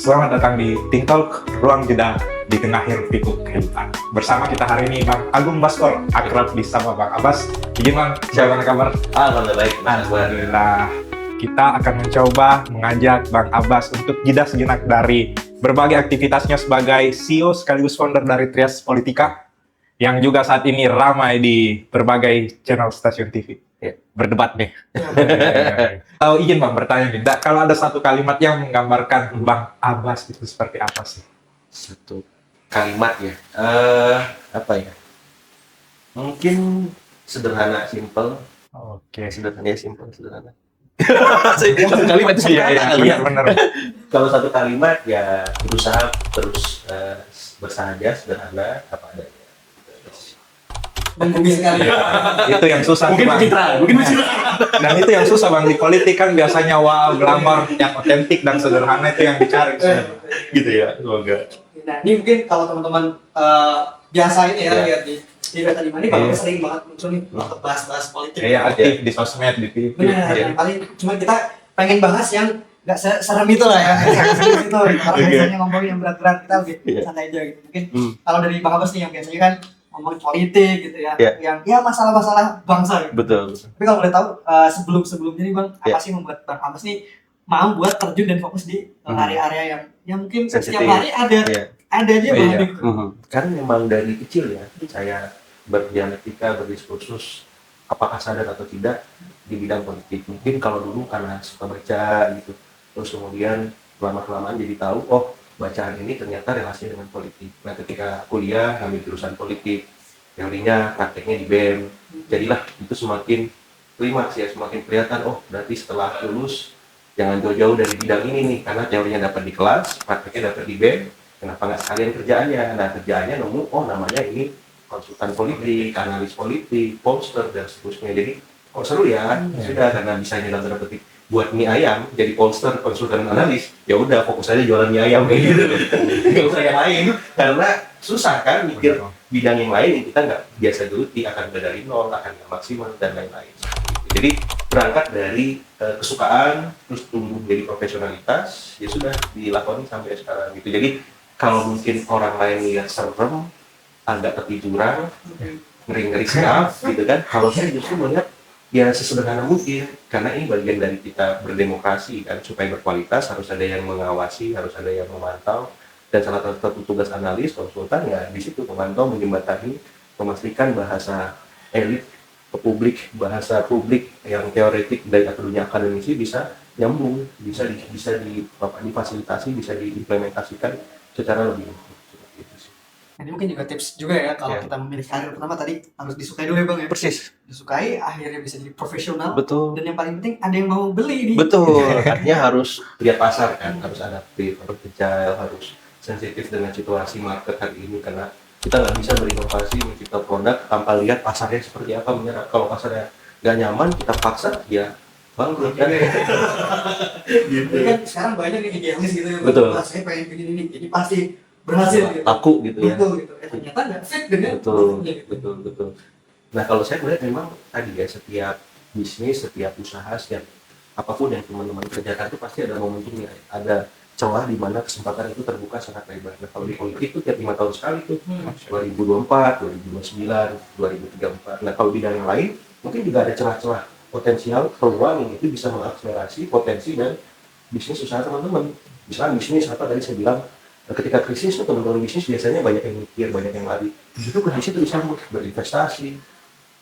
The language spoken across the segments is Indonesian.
Selamat datang di Think Talk, ruang jeda di tengah hiruk-pikuk kehidupan. Bersama kita hari ini Bang Agung Baskor, akrab disapa Bang Abbas. Izin Bang, siapa kabar? Alhamdulillah baik. Alhamdulillah. Kita akan mencoba mengajak Bang Abbas untuk jeda sejenak dari berbagai aktivitasnya sebagai CEO sekaligus founder dari Trias Politika, yang juga saat ini ramai di berbagai channel stasiun TV. Ya. Berdebat nih. Izin Bang bertanya nih, kalau ada satu kalimat yang menggambarkan Bang Abbas itu seperti apa sih? Satu kalimat ya. Apa ya? Mungkin sederhana, simple. Oke. Sederhana. Satu kalimat itu sederhana. Iya benar. Kalau satu kalimat ya berusaha terus bersahaja, sederhana, apa adanya. Menggumi sekali. Itu yang susah Mungkin Bang. pencitraan. Dan itu yang susah Bang, di politik kan biasanya wow, glamor, yang otentik dan sederhana itu yang dicari. Gitu ya, semoga. Nah, ini mungkin kalau teman-teman biasa ini ya, Ya. lihat di data di mana, Bang, Iya. sering banget muncul nih untuk bahas-bahas politik. Iya, aktif di sosmed, di TV. Benar, Jadi, yang paling cuma kita pengen bahas yang nggak serem itu lah ya, serem itu. Karena biasanya ngomongin yang berat-berat, kita lebih Iya. santai aja gitu. Mungkin kalau dari Bang Abbas nih yang biasanya kan ngomongin politik gitu ya, Iya. yang ya masalah-masalah bangsa gitu. Betul. Tapi kalau boleh tahu sebelum-sebelumnya nih Bang, apa Iya. sih membuat Bang Abbas nih mau buat terjun dan fokus di area-area yang mungkin Sensitif. setiap hari ada Iya. aja Bang. Iya. Gitu. Karena memang dari kecil ya, saya berdialektika, berdiskursus, apakah sadar atau tidak di bidang politik. Mungkin kalau dulu karena suka baca gitu, terus kemudian lama-kelamaan jadi tahu, oh bacaan ini ternyata relasinya dengan politik. Nah ketika kuliah ngambil jurusan politik, teorinya, prakteknya di BEM, jadilah itu semakin klimaks ya, semakin kelihatan, oh berarti setelah lulus jangan jauh-jauh dari bidang ini nih, karena teorinya dapat di kelas, prakteknya dapat di BEM, kenapa nggak sekalian kerjaannya? Nah kerjaannya nemu, oh namanya ini konsultan politik, analis politik, pollster dan seterusnya. Jadi kok seru ya, sudah karena bisa dalam tanda petik buat mie ayam, jadi pollster, konsultan analis, ya udah fokus aja jualan mie ayam kayak gitu, nggak usah yang lain, karena susah kan mikir bidang yang lain yang kita nggak biasa geluti, akan udah dari nol, akan nggak maksimal dan lain-lain. Jadi berangkat dari kesukaan, terus tumbuh jadi profesionalitas, ya sudah dilakoni sampai sekarang gitu. Jadi kalau mungkin orang lain lihat serem, agak tepi jurang, ngeri-ngeri sedap gitu kan. Kalau saya justru melihat ya sesederhana mungkin, karena ini bagian dari kita berdemokrasi kan, supaya berkualitas harus ada yang mengawasi, harus ada yang memantau, dan salah satu tugas analis, konsultan ya di situ memantau, menjembatani, memastikan bahasa elit ke publik, bahasa publik yang teoretik dari dunia akademisi bisa nyambung, bisa difasilitasi, bisa diimplementasikan secara lebih seperti itu sih. Ini mungkin juga tips juga ya, kalau Ya. kita memilih karir pertama tadi harus disukai dulu ya Bang ya. Persis. Disukai, akhirnya bisa jadi profesional. Betul. Dan yang paling penting ada yang mau beli nih. Betul, artinya harus lihat pasar kan, harus adaptif, harus agile, harus sensitif dengan situasi market hari ini, karena kita nggak bisa berinovasi, mencipta produk tanpa lihat pasarnya seperti apa menyerap. Kalau pasarnya nggak nyaman, kita paksa, ya bangkrut kan. Jadi kan sekarang banyak nih idealis gitu ya. Bang. Betul. Wah, saya pengen begini nih, jadi pasti berhasil gitu. Laku gitu ya. Betul gitu. Ternyata nggak fit dengan Betul, produknya gitu. betul. Nah kalau saya melihat memang tadi ya, setiap bisnis, setiap usaha, setiap apapun yang teman-teman kerjakan itu pasti ada momentumnya, ada celah di mana kesempatan itu terbuka sangat lebar. Nah kalau di politik itu tiap 5 tahun sekali tuh, 2024, 2029, 2034. Nah kalau bidang yang lain mungkin juga ada celah-celah potensial peluang yang itu bisa mengakselerasi potensi dan bisnis usaha teman-teman. Misalnya bisnis apa tadi saya bilang, ketika krisis tuh teman-teman bisnis biasanya banyak yang mikir, banyak yang lari. Itu krisis itu disambut berinvestasi,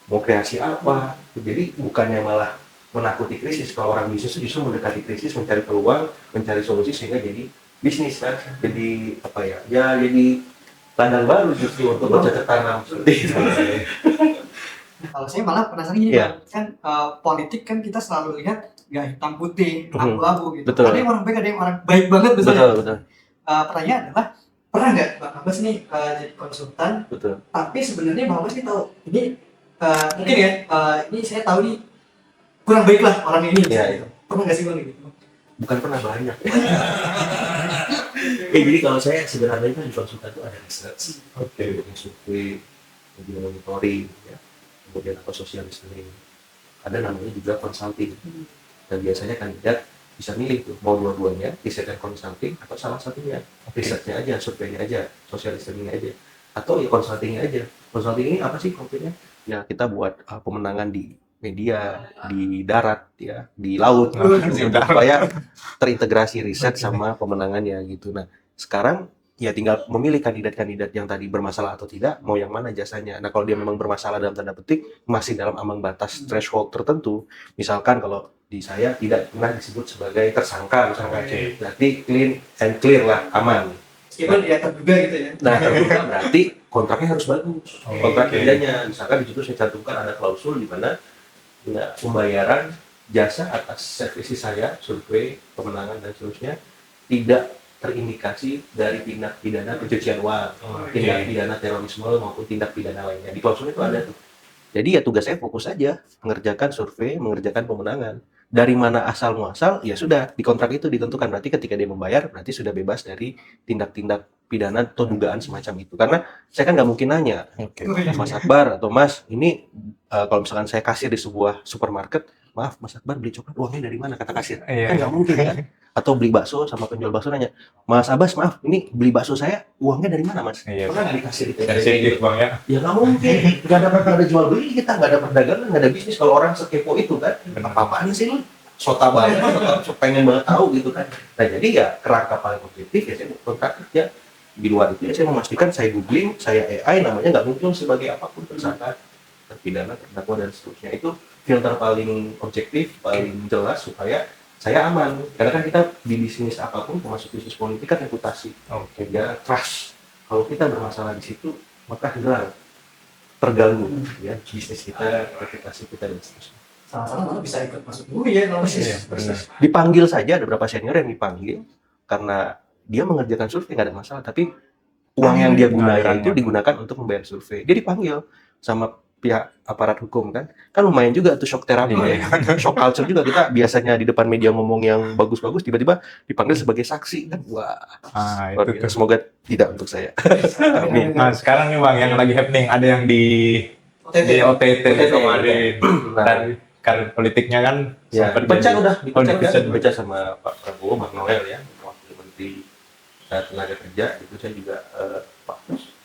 mau kreasi apa. Jadi bukannya malah menakuti krisis, kalau orang bisnis itu justru mendekati krisis, mencari peluang, mencari solusi sehingga jadi bisnis kan, jadi apa ya, ya jadi ladang baru justru untuk bercocok tanam seperti itu. Nah, kalau saya malah penasaran gini Iya. Bang, kan politik kan kita selalu lihat nggak hitam putih, abu-abu gitu. Betul. Ada yang orang baik, ada yang orang baik banget misalnya. Betul. Pertanyaan adalah, pernah nggak Bang Abbas nih jadi konsultan, Betul. tapi sebenarnya Bang Abbas nih tahu ini mungkin ya, ini saya tahu nih kurang baik lah orang ini. Iya, gitu. Pernah nggak sih Bang gitu? Bukan pernah banyak. Jadi kalau saya sederhananya kan di konsultan itu ada research, kemudian survei, kemudian monitoring, ya, kemudian apa social listening, ada namanya juga consulting. Dan biasanya kandidat bisa milih tuh mau dua-duanya, riset dan consulting, atau salah satunya, risetnya aja, surveinya aja, social listeningnya aja, atau ya consultingnya aja. Consulting ini apa sih konkretnya? Ya kita buat pemenangan di media, di darat, ya di laut, supaya terintegrasi riset sama pemenangannya gitu. Nah sekarang ya tinggal memilih kandidat-kandidat yang tadi bermasalah atau tidak, mau yang mana jasanya. Nah kalau dia memang bermasalah dalam tanda petik, masih dalam ambang batas threshold tertentu, misalkan kalau di saya tidak pernah disebut sebagai tersangka, misalkan, berarti clean and clear lah, aman. Meskipun dia terduga gitu ya. Nah terduga berarti kontraknya harus bagus, kontrak kerjanya. Misalkan di situ saya cantumkan ada klausul di mana ya, pembayaran jasa atas servisi saya, survei, pemenangan dan seterusnya tidak terindikasi dari tindak pidana pencucian uang, tindak pidana terorisme maupun tindak pidana lainnya. Di klausul itu ada tuh. Jadi ya tugas saya fokus aja mengerjakan survei, mengerjakan pemenangan. Dari mana asal muasal, ya sudah di kontrak itu ditentukan. Berarti ketika dia membayar, berarti sudah bebas dari tindak-tindak pidana atau dugaan semacam itu. Karena saya kan nggak mungkin nanya, Mas Akbar atau Mas, ini kalau misalkan saya kasir di sebuah supermarket, maaf Mas Akbar beli coklat uangnya dari mana, kata kasir. Kan nggak mungkin kan. Atau beli bakso sama penjual bakso nanya, Mas Abbas maaf ini beli bakso saya uangnya dari mana Mas? Pernah nggak dikasih itu? Sensitif bang ya. Ya nggak mungkin, nggak ada jual beli, kita nggak ada perdagangan, nggak ada bisnis kalau orang sekepo itu kan. Apa-apaan sih lu? Sota banget, pengen banget tahu gitu kan. Nah jadi ya kerangka paling objektif ya saya kontrak kerja. Di luar itu ya saya memastikan saya googling, saya AI namanya nggak muncul sebagai apapun tersangka, terpidana, terdakwa dan seterusnya. Itu filter paling objektif, paling jelas supaya saya aman. Karena kan kita di bisnis apapun, termasuk bisnis politik kan reputasi. Ya trust. Kalau kita bermasalah di situ, maka hilang, terganggu ya bisnis kita, reputasi kita dan seterusnya. Sama-sama malah bisa ikut masuk dulu ya kalau Dipanggil saja, ada beberapa senior yang dipanggil karena dia mengerjakan survei nggak ada masalah, tapi uang yang dia gunakan itu digunakan untuk membayar survei. Dia dipanggil sama pihak aparat hukum kan lumayan juga tuh shock terapi ya. Shock culture juga, kita biasanya di depan media ngomong yang bagus-bagus, tiba-tiba dipanggil sebagai saksi kan, wah itu tuh. semoga tidak untuk saya. Nah sekarang nih bang yang lagi happening ada yang di OTT kemarin dan karir politiknya kan ya sempat dipecah sama Pak Prabowo, Bang Noel ya, wakil menteri tenaga kerja. Itu saya juga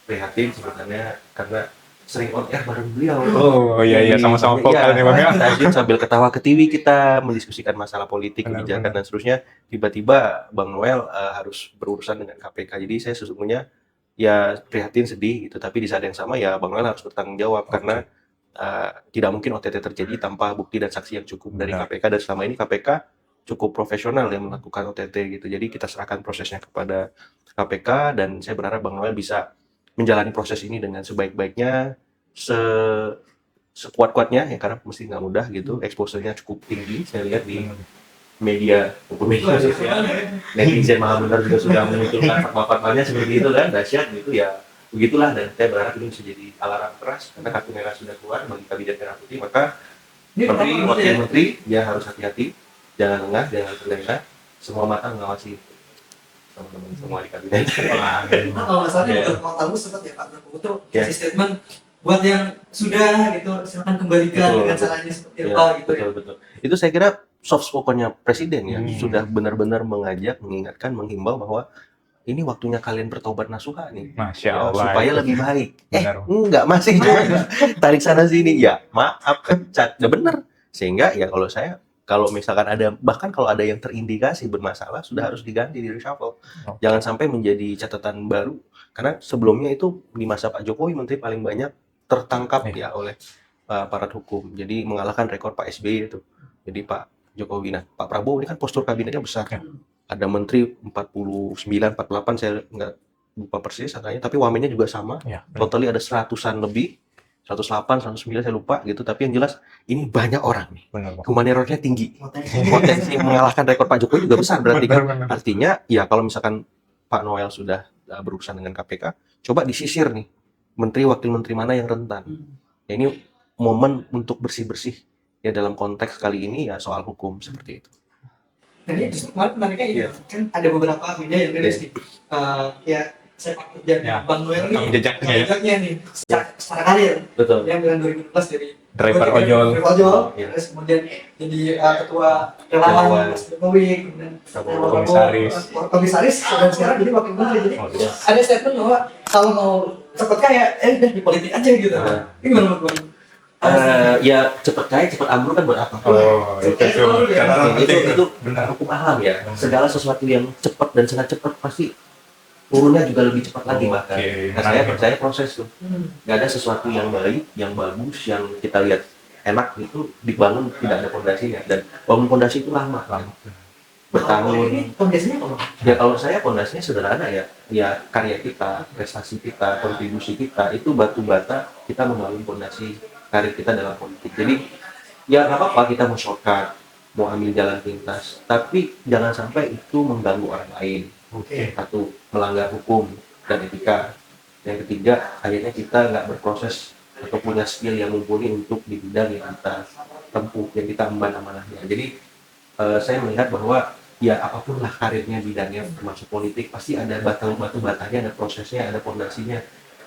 prihatin sebenarnya karena sering on air bareng beliau. Oh iya sama-sama vokal nih bang ya. Sambil ketawa ketiwi kita mendiskusikan masalah politik, kebijakan dan seterusnya. Tiba-tiba Bang Noel harus berurusan dengan KPK. Jadi saya sesungguhnya ya prihatin, sedih gitu. Tapi di saat yang sama ya Bang Noel harus bertanggung jawab karena tidak mungkin OTT terjadi tanpa bukti dan saksi yang cukup dari KPK. Dan selama ini KPK cukup profesional yang melakukan OTT gitu. Jadi kita serahkan prosesnya kepada KPK dan saya berharap Bang Noel bisa menjalani proses ini dengan sebaik-baiknya, sekuat-kuatnya ya, karena mesti nggak mudah gitu. Exposure-nya cukup tinggi, saya lihat di media sosial. Netizen maha benar juga sudah memunculkan fatwa-fatwanya seperti itu kan, dahsyat gitu ya. Begitulah, dan saya berharap ini bisa jadi alarm keras karena kartu merah sudah keluar bagi kabinet merah putih. Maka wakil menteri dia harus hati-hati, jangan lengah, jangan terlena, semua mata mengawasi teman-teman semua di kabinet. Kalau masalahnya mau tahu sempat ya Pak Prabowo tuh kasih statement buat yang sudah gitu silakan kembalikan dengan caranya seperti apa gitu. Betul. Itu saya kira soft spoken-nya presiden ya, sudah benar-benar mengajak, mengingatkan, menghimbau bahwa ini waktunya kalian bertobat nasuha nih. Masya Allah. Supaya lebih baik. Enggak, masih juga tarik sana sini. Ya, maaf cat. Udah bener. Sehingga ya kalau misalkan ada, bahkan kalau ada yang terindikasi bermasalah, sudah harus diganti, di reshuffle. Jangan sampai menjadi catatan baru. Karena sebelumnya itu di masa Pak Jokowi menteri paling banyak tertangkap ya oleh aparat hukum. Jadi mengalahkan rekor Pak SBY itu. Jadi Pak Jokowi, nah Pak Prabowo ini kan postur kabinetnya besar. Ada menteri 49, 48, saya nggak lupa persis angkanya, tapi wamennya juga sama. Totalnya ada 100-an lebih. 108, 109 saya lupa gitu, tapi yang jelas ini banyak orang nih. Human error-nya tinggi. Potensi mengalahkan rekor Pak Jokowi juga besar berarti kan. Artinya ya kalau misalkan Pak Noel sudah berurusan dengan KPK, coba disisir nih menteri wakil menteri mana yang rentan. Ya, ini momen untuk bersih-bersih ya dalam konteks kali ini ya soal hukum seperti itu. Dan ini justru kemarin menariknya kan ada beberapa media yang rilis nih. Ya sepak terjang Ya, Bang Noel rekam ini, jejaknya ya. jejaknya nih secara karir. Betul. Yang dengan 2016 dari Driver Gojek, ojol. driver ojol, Iya. terus kemudian jadi ketua relawan Relawan. Mas Jokowi, kemudian Komisaris. komisaris, dan sekarang jadi wakil menteri. Jadi Oh, iya. ada statement bahwa kalau mau cepet kaya, udah di politik aja gitu. Nah. Ini gimana menurut Bang? Ya cepet kaya cepet ambruk kan buat apa? Oh, itu tuh. Karena itu benar. hukum alam ya. Segala sesuatu yang cepat dan sangat cepat pasti turunnya juga lebih cepat lagi bahkan. Oke, Nah, saya menarik. percaya proses tuh. Nggak ada sesuatu yang baik, yang bagus, yang kita lihat enak itu dibangun tidak ada fondasinya, dan bangun fondasi itu lama. Bertahun. Ini kondisinya apa? Ya kalau saya fondasinya sederhana ya, ya karya kita, prestasi kita, kontribusi kita itu batu bata kita membangun fondasi karir kita dalam politik. Jadi ya nggak apa-apa kita mau shortcut, mau ambil jalan pintas, tapi jangan sampai itu mengganggu orang lain. Oke. Satu, melanggar hukum dan etika. Yang ketiga, akhirnya kita nggak berproses atau punya skill yang mumpuni untuk di bidang yang kita tempuh, yang kita emban amanahnya. Jadi saya melihat bahwa ya apapun lah karirnya, bidangnya, termasuk politik, pasti ada batu batanya, ada prosesnya, ada fondasinya.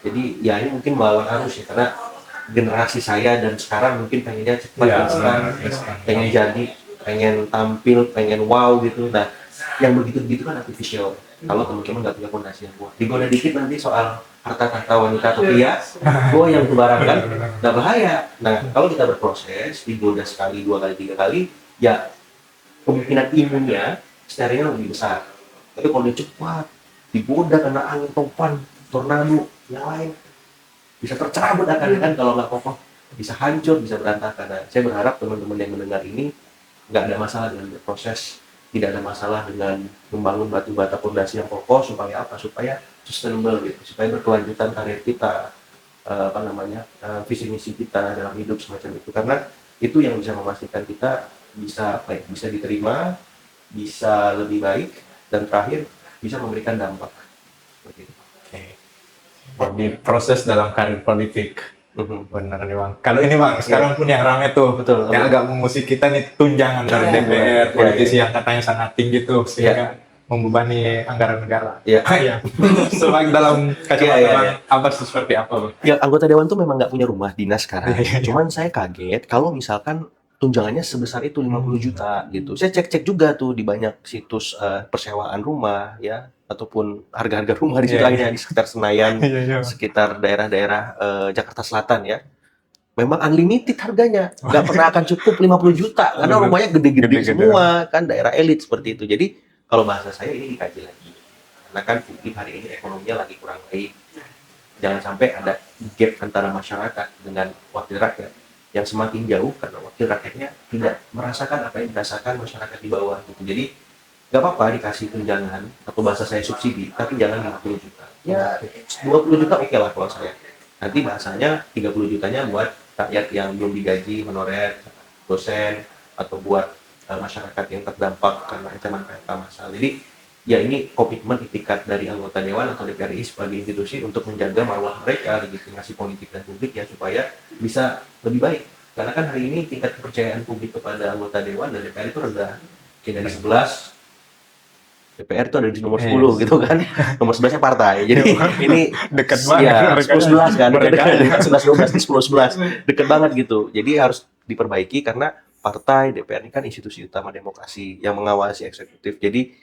Jadi ya ini mungkin melawan arus ya, karena generasi saya dan sekarang mungkin pengennya cepat, Ya, instan, instan. pengen jadi, pengen tampil, pengen wow gitu. Nah, yang begitu-begitu kan artificial. Kalau teman-teman nggak punya fondasi yang kuat, digoda dikit nanti soal harta tahta wanita atau pria, yang kebaran kan, nggak bahaya. Nah, kalau kita berproses, digoda sekali, 2 kali, 3 kali, ya kemungkinan imunnya sterilnya lebih besar. Tapi kalau dia cepat, digoda kena angin topan, tornado, yang lain, bisa tercerabut akan kalau nggak kokoh, bisa hancur, bisa berantakan. Nah, saya berharap teman-teman yang mendengar ini nggak ada masalah dengan berproses, tidak ada masalah dengan membangun batu bata fondasi yang kokoh. Supaya apa? Supaya sustainable gitu, supaya berkelanjutan karir kita, visi misi kita dalam hidup semacam itu. Karena itu yang bisa memastikan kita bisa bisa diterima, bisa lebih baik, dan terakhir bisa memberikan dampak. Begitu. Oke. Jadi proses dalam karir politik. Benar nih Bang. Kalau ini Bang, sekarang pun yang rame tuh, Betul. yang agak mengusik kita nih tunjangan dari DPR, politisi yang katanya sangat tinggi tuh, sehingga membebani anggaran negara. Iya. Iya. Sebagai dalam kacamata Bang Abbas itu seperti apa Bang? Ya, anggota dewan tuh memang nggak punya rumah dinas sekarang. Iya. Cuman saya kaget kalau misalkan tunjangannya sebesar itu 50 juta gitu. Saya cek-cek juga tuh di banyak situs persewaan rumah ya, ataupun harga-harga rumah di situ Iya. akhirnya di sekitar Senayan, Iya. sekitar daerah-daerah Jakarta Selatan ya. Memang unlimited harganya, nggak pernah akan cukup 50 juta karena Bener. rumahnya gede-gede Gede-gede. semua kan, daerah elit seperti itu. Jadi kalau bahasa saya ini dikaji lagi, karena kan publik hari ini ekonominya lagi kurang baik. Jangan sampai ada gap antara masyarakat dengan wakil rakyat yang semakin jauh karena wakil rakyatnya tidak merasakan apa yang dirasakan masyarakat di bawah gitu. Jadi nggak apa-apa dikasih tunjangan atau bahasa saya subsidi, tapi jangan 50 juta. Ya 20 juta oke lah kalau saya. Nanti bahasanya 30 jutanya buat rakyat yang belum digaji, honorer, dosen, atau buat masyarakat yang terdampak karena ancaman PHK massal. Jadi ya ini komitmen itikat dari anggota dewan atau DPR RI sebagai institusi untuk menjaga marwah mereka, legitimasi politik dan publik ya, supaya bisa lebih baik. Karena kan hari ini tingkat kepercayaan publik kepada anggota dewan dan DPR itu rendah. Kayak dari 11, DPR itu ada di nomor 10 gitu kan. Nomor 11-nya partai. Jadi ini Dekat banget. ya, mereka. 10-11 kan, Mereka. dekat 11-12 di 10-11. Deket banget gitu. Jadi harus diperbaiki karena partai DPR ini kan institusi utama demokrasi yang mengawasi eksekutif. Jadi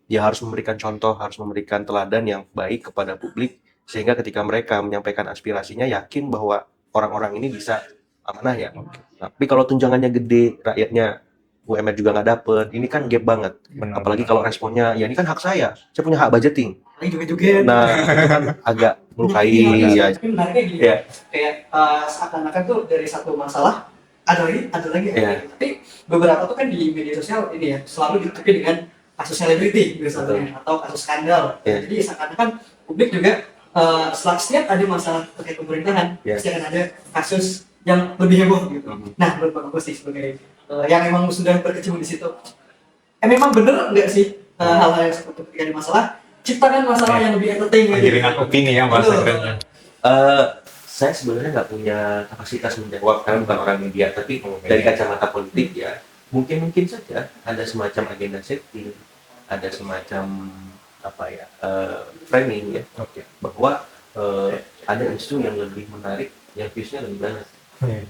ya harus memberikan contoh, harus memberikan teladan yang baik kepada publik, sehingga ketika mereka menyampaikan aspirasinya yakin bahwa orang-orang ini bisa amanah ya. Tapi kalau tunjangannya gede, rakyatnya UMR juga nggak dapet, ini kan gap banget. Benar, Apalagi benar. kalau responnya, ya ini kan hak saya punya hak budgeting. Lagi joget-joget. Nah, itu kan agak melukai ya. Tapi menariknya gini, Iya. kayak seakan-akan tuh dari satu masalah ada lagi. Iya. Tapi beberapa tuh kan di media sosial ini ya selalu ditutupi dengan kasus selebriti misalnya atau kasus skandal. Iya. Jadi seakan-akan publik juga setiap ada masalah terkait pemerintahan Iya. pasti akan ada kasus yang lebih heboh gitu. Mhm. Nah, menurut Bang Agus sih sebagai yang memang sudah berkecimpung di situ, memang bener nggak sih hal-hal yang seperti ketika ada masalah, ciptakan masalah yang lebih entertaining. Penggiringan opini ya bahasa Betul. kerennya. Saya sebenarnya nggak punya kapasitas menjawab karena bukan orang media, tapi dari kacamata politik ya mungkin saja ada semacam agenda setting, ada semacam framing ya, Oke. bahwa ada isu yang lebih menarik, yang viewsnya lebih banyak,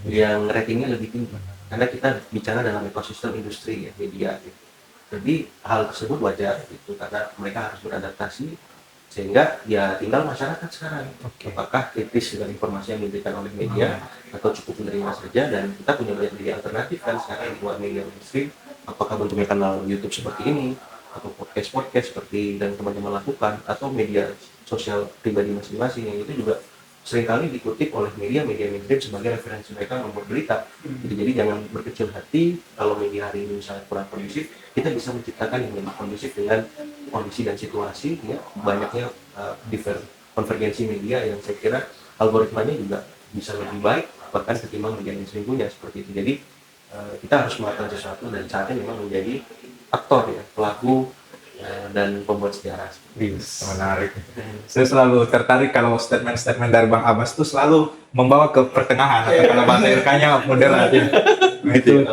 yang ratingnya lebih tinggi, karena kita bicara dalam ekosistem industri ya, media gitu. Jadi hal tersebut wajar gitu, karena mereka harus beradaptasi, sehingga ya tinggal masyarakat sekarang Oke. apakah kritis dengan informasi yang diberikan oleh media atau cukup menerima saja. Dan kita punya banyak media alternatif kan sekarang di luar media mainstream, apakah bentuknya kanal YouTube seperti ini atau podcast seperti dan teman-teman lakukan, atau media sosial pribadi masing-masing yang itu juga seringkali dikutip oleh media-media mainstream sebagai referensi mereka membuat berita. Jadi jangan berkecil hati kalau media hari ini misalnya kurang kondusif, kita bisa menciptakan yang lebih kondusif dengan kondisi dan situasi ya, banyaknya konvergensi media yang saya kira algoritmanya juga bisa lebih baik bahkan ketimbang media mainstream punya seperti itu. Jadi kita harus melakukan sesuatu dan saatnya memang menjadi aktor ya, pelaku dan pembuat sejarah. Menarik. Saya selalu tertarik kalau statement-statement dari Bang Abbas itu selalu membawa ke pertengahan, atau kalau bahasa LK-nya moderat ya. Itu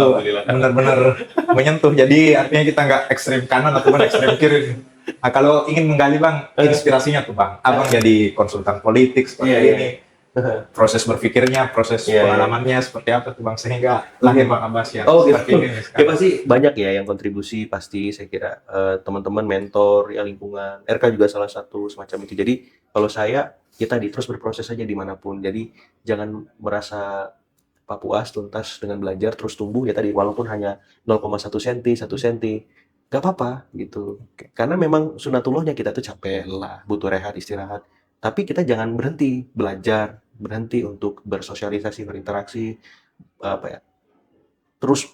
benar-benar menyentuh. Jadi artinya kita nggak ekstrem kanan ataupun ekstrem kiri. Nah, kalau ingin menggali Bang, inspirasinya tuh Bang, Abang jadi konsultan politik seperti ini. Proses berpikirnya, proses pengalamannya seperti apa tuh Bang, sehingga lahir Bang Abbas ya. Oh gitu. Seperti ini Ya sekarang. pasti banyak ya yang kontribusi, pasti saya kira teman-teman mentor ya, lingkungan RK juga salah satu semacam itu. Jadi kalau saya, kita terus berproses saja dimanapun. Jadi jangan merasa puas tuntas dengan belajar, terus tumbuh ya tadi, walaupun hanya 0,1 senti 1 senti, gak apa-apa gitu. Karena memang sunatullahnya kita tuh capek, lelah, butuh rehat, istirahat. Tapi kita jangan berhenti belajar, berhenti untuk bersosialisasi, berinteraksi, apa ya, terus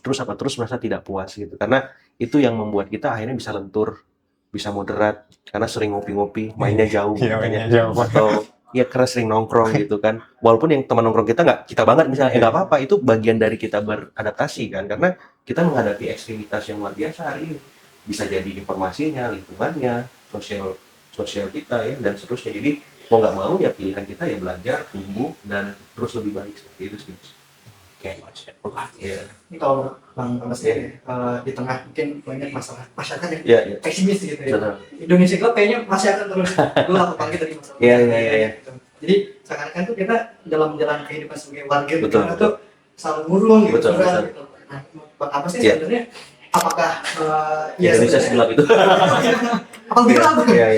merasa tidak puas gitu. Karena itu yang membuat kita akhirnya bisa lentur, bisa moderat, karena sering ngopi-ngopi, mainnya jauh, Iya, makanya, mainnya jauh. atau ya karena sering nongkrong gitu kan. Walaupun yang teman nongkrong kita kita banget misalnya, nggak apa-apa, itu bagian dari kita beradaptasi kan, karena kita menghadapi ekstremitas yang luar biasa hari ini. Bisa jadi informasinya, lingkungannya, sosial kita ya, dan seterusnya. Jadi mau nggak mau ya pilihan kita ya belajar, tumbuh, dan terus lebih baik seperti itu sih. Oke, Iya. Ini kalau Bang Abbas sendiri, di tengah mungkin banyak masalah masyarakat yang Iya, iya. pesimis gitu ya. Betul. Indonesia Club kayaknya masih akan terus gelap apalagi dari masalah. Iya, iya. Gitu. Jadi seakan-akan tuh kita dalam menjalani kehidupan sebagai warga di Betul, negara betul. tuh selalu murung gitu. Betul, curang, betul. gitu. Nah, Bang Abbas sih Iya. sebenarnya apakah Indonesia sebenarnya- segelap itu. apa gelap? Iya.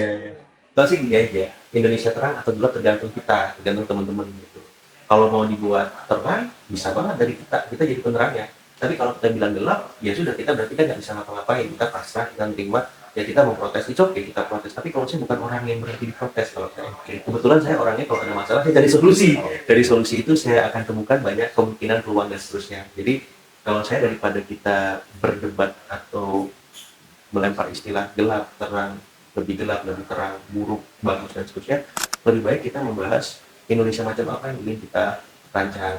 Kalau sih gini aja, Indonesia terang atau gelap tergantung kita, tergantung teman-teman gitu. Kalau mau dibuat terang, bisa banget dari kita jadi penerangnya. Tapi kalau kita bilang gelap, ya sudah, kita berarti kan nggak bisa ngapa-ngapain, kita pasrah, kita terima, ya kita mau protes, itu oke, kita protes. Tapi kalau saya bukan orang yang berhenti diprotes, kalau saya, kebetulan saya orangnya kalau ada masalah, saya cari solusi. Dari solusi itu saya akan temukan banyak kemungkinan, peluang, dan seterusnya. Jadi kalau saya, daripada kita berdebat atau melempar istilah gelap, terang, lebih gelap, lebih terang, buruk, bagus, dan seterusnya, lebih baik kita membahas Indonesia macam apa yang ingin kita rancang.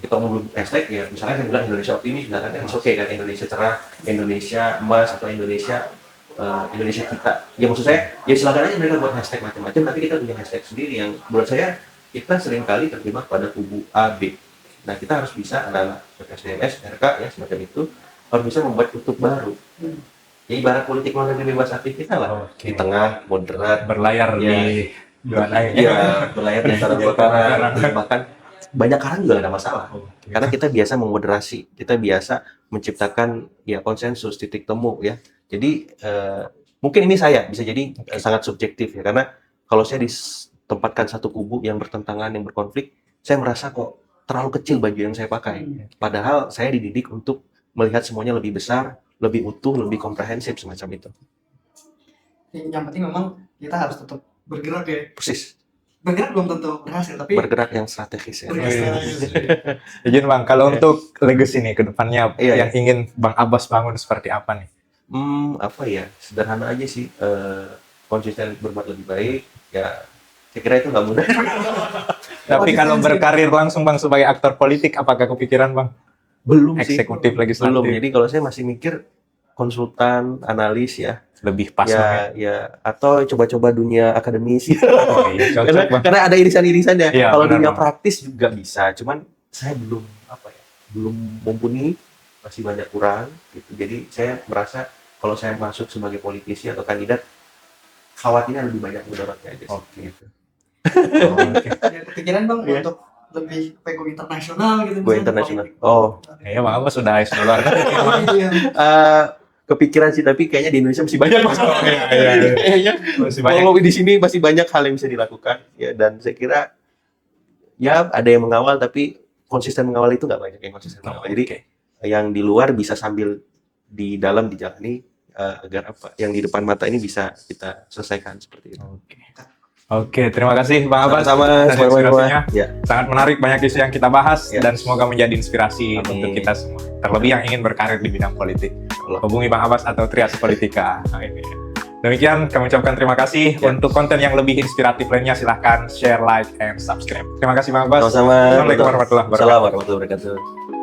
Kita ngomong hashtag ya, misalnya saya bilang Indonesia optimis, misalkan kan oke kan, Indonesia cerah, Indonesia emas, atau Indonesia kita. Ya maksud saya, ya silakan aja mereka buat hashtag macam-macam, tapi kita punya hashtag sendiri yang menurut saya kita seringkali terjebak pada kubu A, B. Nah kita harus bisa, adalah SDMS, RK ya semacam itu, harus bisa membuat kutub baru. Ya ibarat politik luar negeri bebas aktif kita lah, Oke. di tengah, moderat, berlayar Ya. di dua lain. ya berlayar di antara dua karang, bahkan banyak karang juga nggak ada masalah. Oke. Karena kita biasa memoderasi, kita biasa menciptakan ya konsensus, titik temu ya. Jadi mungkin ini saya bisa jadi sangat subjektif ya, karena kalau saya ditempatkan satu kubu yang bertentangan, yang berkonflik, saya merasa kok terlalu kecil baju yang saya pakai. Padahal saya dididik untuk melihat semuanya lebih besar, lebih utuh, lebih komprehensif semacam itu. Yang penting memang kita harus tetap bergerak ya. Persis, Bergerak belum tentu berhasil, tapi bergerak yang strategis ya. bergerak. Izin Bang, kalau untuk legacy nih ke depannya Iya, yang ingin Bang Abbas bangun seperti apa nih? Apa ya, sederhana aja sih, konsisten berbuat lebih baik ya. Saya kira itu nggak mudah. Tapi kalau berkarir langsung Bang sebagai aktor politik, apakah kepikiran Bang? Belum sih, Eksekutif, legislatif. belum. Jadi kalau saya masih mikir konsultan, analis ya, Lebih pas Bang, ya, atau coba-coba dunia akademis. Oh, iya, cocok Bang. Karena ada irisan-irisannya. Iya, Kalau benar, dunia Bang. praktis juga bisa, cuman saya belum mumpuni, masih banyak kurang gitu. Jadi saya merasa kalau saya masuk sebagai politisi atau kandidat, khawatirnya lebih banyak mudaratnya aja. Oke. Gitu. Oke. Ada kepikiran bang Iya. untuk lebih go internasional gitu? Go misalnya, internasional. politik. Oh. Ya, Bang Abbas sudah luar. Iya. Kepikiran sih, tapi kayaknya di Indonesia masih banyak Mas. Iya. Kayaknya Masih banyak. kalau di sini masih banyak hal yang bisa dilakukan ya, dan saya kira ya ada yang mengawal, tapi konsisten mengawal itu nggak banyak yang konsisten mengawal. Jadi Oke. yang di luar bisa sambil di dalam dijalani, agar apa yang di depan mata ini bisa kita selesaikan seperti itu. Oke, terima kasih Bang Abbas Sama-sama, atas semuanya. inspirasinya. Ya. Sangat menarik, banyak isu yang kita bahas Ya. dan semoga menjadi inspirasi Amin. untuk kita semua. Terlebih yang ingin berkarir di bidang politik. Hubungi Bang Abbas atau Trias Politika. Nah, ini ya. Demikian kami ucapkan terima kasih. Ya. Untuk konten yang lebih inspiratif lainnya silahkan share, like, and subscribe. Terima kasih Bang Abbas. Sama-sama. Assalamualaikum warahmatullahi wabarakatuh. Assalamualaikum warahmatullahi wabarakatuh.